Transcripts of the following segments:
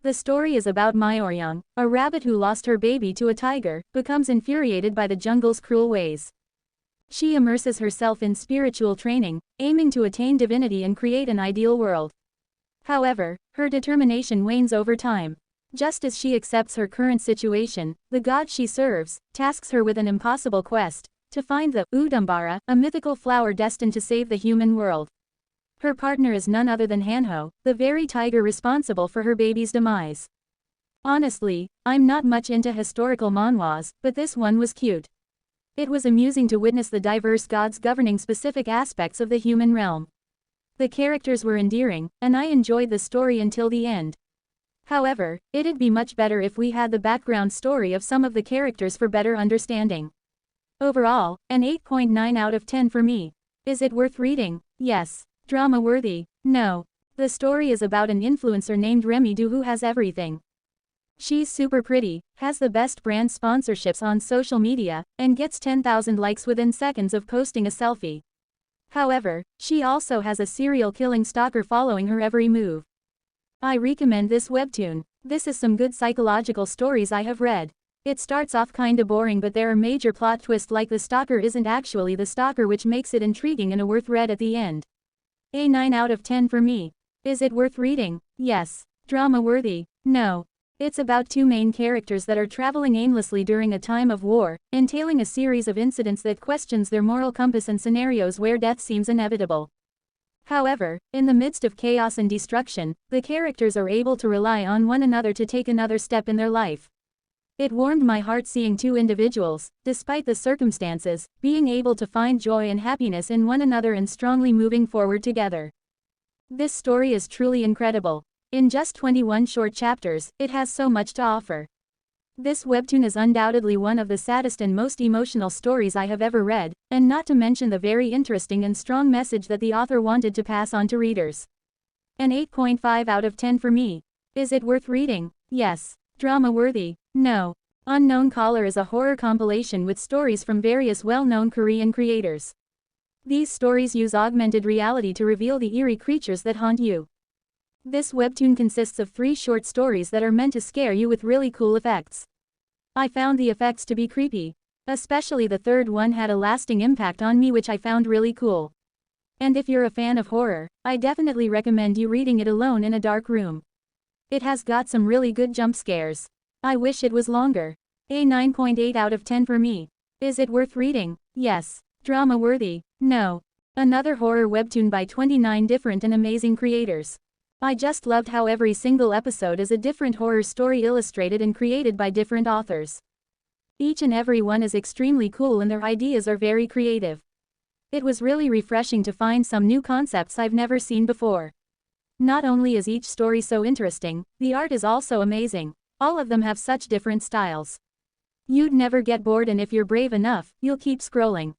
The story is about Myoryang, a rabbit who lost her baby to a tiger, becomes infuriated by the jungle's cruel ways. She immerses herself in spiritual training, aiming to attain divinity and create an ideal world. However, her determination wanes over time. Just as she accepts her current situation, the god she serves tasks her with an impossible quest to find the Udambara, a mythical flower destined to save the human world. Her partner is none other than Hanho, the very tiger responsible for her baby's demise. Honestly, I'm not much into historical manhwas, but this one was cute. It was amusing to witness the diverse gods governing specific aspects of the human realm. The characters were endearing, and I enjoyed the story until the end. However, it'd be much better if we had the background story of some of the characters for better understanding. Overall, an 8.9 out of 10 for me. Is it worth reading? Yes. Drama-worthy? No. The story is about an influencer named Remy who has everything. She's super pretty, has the best brand sponsorships on social media, and gets 10,000 likes within seconds of posting a selfie. However, she also has a serial-killing stalker following her every move. I recommend this webtoon. This is some good psychological stories I have read. It starts off kinda boring, but there are major plot twists like the stalker isn't actually the stalker, which makes it intriguing and a worth read at the end. A 9 out of 10 for me. Is it worth reading? Yes. Drama-worthy? No. It's about two main characters that are traveling aimlessly during a time of war, entailing a series of incidents that questions their moral compass and scenarios where death seems inevitable. However, in the midst of chaos and destruction, the characters are able to rely on one another to take another step in their life. It warmed my heart seeing two individuals, despite the circumstances, being able to find joy and happiness in one another and strongly moving forward together. This story is truly incredible. In just 21 short chapters, it has so much to offer. This webtoon is undoubtedly one of the saddest and most emotional stories I have ever read, and not to mention the very interesting and strong message that the author wanted to pass on to readers. An 8.5 out of 10 for me. Is it worth reading? Yes. Drama-worthy? No. Unknown Caller is a horror compilation with stories from various well-known Korean creators. These stories use augmented reality to reveal the eerie creatures that haunt you. This webtoon consists of 3 short stories that are meant to scare you with really cool effects. I found the effects to be creepy. Especially the third one had a lasting impact on me, which I found really cool. And if you're a fan of horror, I definitely recommend you reading it alone in a dark room. It has got some really good jump scares. I wish it was longer. A 9.8 out of 10 for me. Is it worth reading? Yes. Drama-worthy? No. Another horror webtoon by 29 different and amazing creators. I just loved how every single episode is a different horror story illustrated and created by different authors. Each and every one is extremely cool and their ideas are very creative. It was really refreshing to find some new concepts I've never seen before. Not only is each story so interesting, the art is also amazing. All of them have such different styles. You'd never get bored, and if you're brave enough, you'll keep scrolling.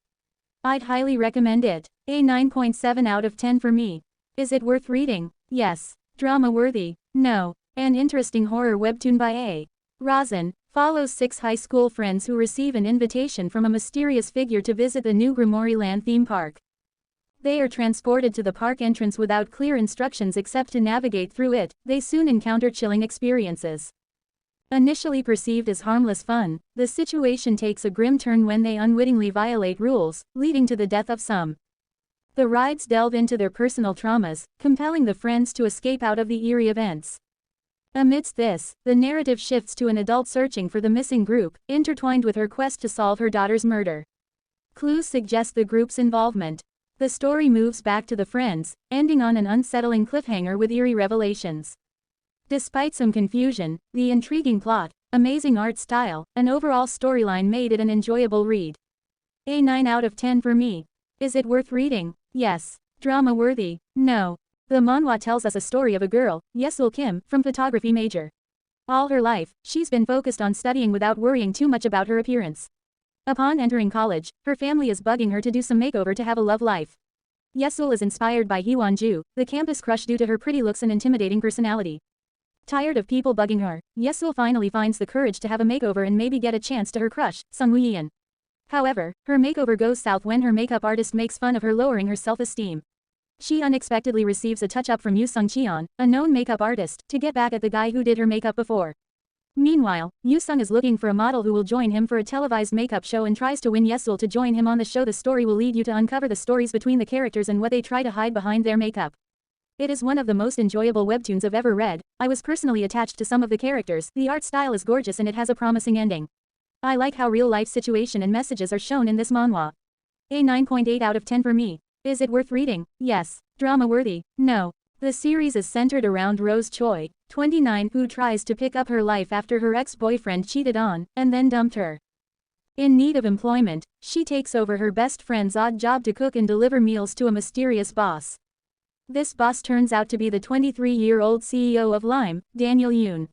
I'd highly recommend it. A 9.7 out of 10 for me. Is it worth reading? Yes. Drama-worthy? No. An interesting horror webtoon by A. Razan follows 6 high school friends who receive an invitation from a mysterious figure to visit the new Gremoryland theme park. They are transported to the park entrance without clear instructions except to navigate through it. They soon encounter chilling experiences. Initially perceived as harmless fun, the situation takes a grim turn when they unwittingly violate rules, leading to the death of some. The rides delve into their personal traumas, compelling the friends to escape out of the eerie events. Amidst this, the narrative shifts to an adult searching for the missing group, intertwined with her quest to solve her daughter's murder. Clues suggest the group's involvement. The story moves back to the friends, ending on an unsettling cliffhanger with eerie revelations. Despite some confusion, the intriguing plot, amazing art style, and overall storyline made it an enjoyable read. A 9 out of 10 for me. Is it worth reading? Yes. Drama-worthy? No. The manhwa tells us a story of a girl, Yesul Kim, from photography major. All her life, she's been focused on studying without worrying too much about her appearance. Upon entering college, her family is bugging her to do some makeover to have a love life. Yesul is inspired by Hee-won-ju, the campus crush, due to her pretty looks and intimidating personality. Tired of people bugging her, Yesul finally finds the courage to have a makeover and maybe get a chance to her crush, Sung Woo-yeon. However, her makeover goes south when her makeup artist makes fun of her, lowering her self-esteem. She unexpectedly receives a touch-up from Yoo Sung-cheon, a known makeup artist, to get back at the guy who did her makeup before. Meanwhile, Yoo Sung is looking for a model who will join him for a televised makeup show and tries to win Yesul to join him on the show. The story will lead you to uncover the stories between the characters and what they try to hide behind their makeup. It is one of the most enjoyable webtoons I've ever read. I was personally attached to some of the characters. The art style is gorgeous and it has a promising ending. I like how real-life situation and messages are shown in this manhwa. A 9.8 out of 10 for me. Is it worth reading? Yes. Drama-worthy? No. The series is centered around Rose Choi, 29, who tries to pick up her life after her ex-boyfriend cheated on, and then dumped her. In need of employment, she takes over her best friend's odd job to cook and deliver meals to a mysterious boss. This boss turns out to be the 23-year-old CEO of Lime, Daniel Yoon.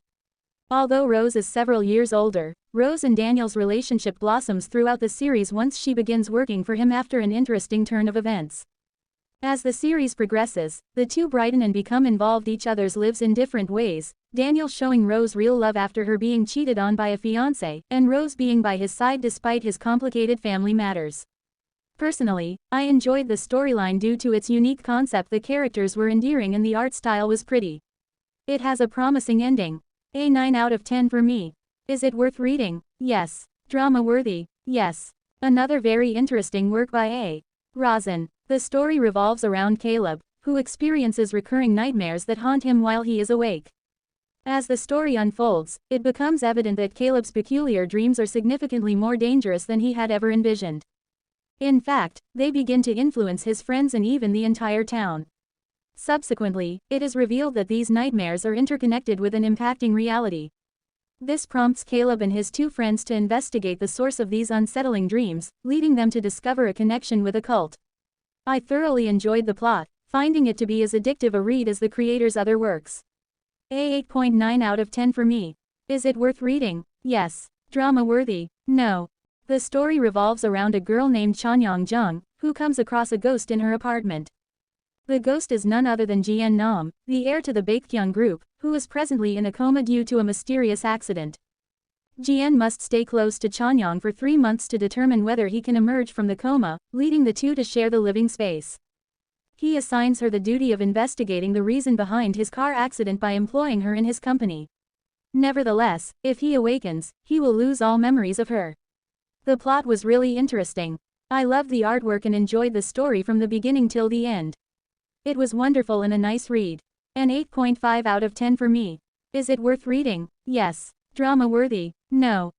Although Rose is several years older, Rose and Daniel's relationship blossoms throughout the series once she begins working for him after an interesting turn of events. As the series progresses, the two brighten and become involved each other's lives in different ways, Daniel showing Rose real love after her being cheated on by a fiancé, and Rose being by his side despite his complicated family matters. Personally, I enjoyed the storyline due to its unique concept. The characters were endearing and the art style was pretty. It has a promising ending. A 9 out of 10 for me. Is it worth reading? Yes. Drama-worthy? Yes. Another very interesting work by A. Rosin. The story revolves around Caleb, who experiences recurring nightmares that haunt him while he is awake. As the story unfolds, it becomes evident that Caleb's peculiar dreams are significantly more dangerous than he had ever envisioned. In fact, they begin to influence his friends and even the entire town. Subsequently, it is revealed that these nightmares are interconnected with an impacting reality. This prompts Caleb and his two friends to investigate the source of these unsettling dreams, leading them to discover a connection with a cult. I thoroughly enjoyed the plot, finding it to be as addictive a read as the creator's other works. A 8.9 out of 10 for me. Is it worth reading? Yes. Drama-worthy? No. The story revolves around a girl named Chanyang Jung, who comes across a ghost in her apartment. The ghost is none other than Jien Nam, the heir to the Baekhyun group, who is presently in a coma due to a mysterious accident. Jien must stay close to Chanyang for 3 months to determine whether he can emerge from the coma, leading the two to share the living space. He assigns her the duty of investigating the reason behind his car accident by employing her in his company. Nevertheless, if he awakens, he will lose all memories of her. The plot was really interesting. I loved the artwork and enjoyed the story from the beginning till the end. It was wonderful and a nice read. An 8.5 out of 10 for me. Is it worth reading? Yes. Drama-worthy? No.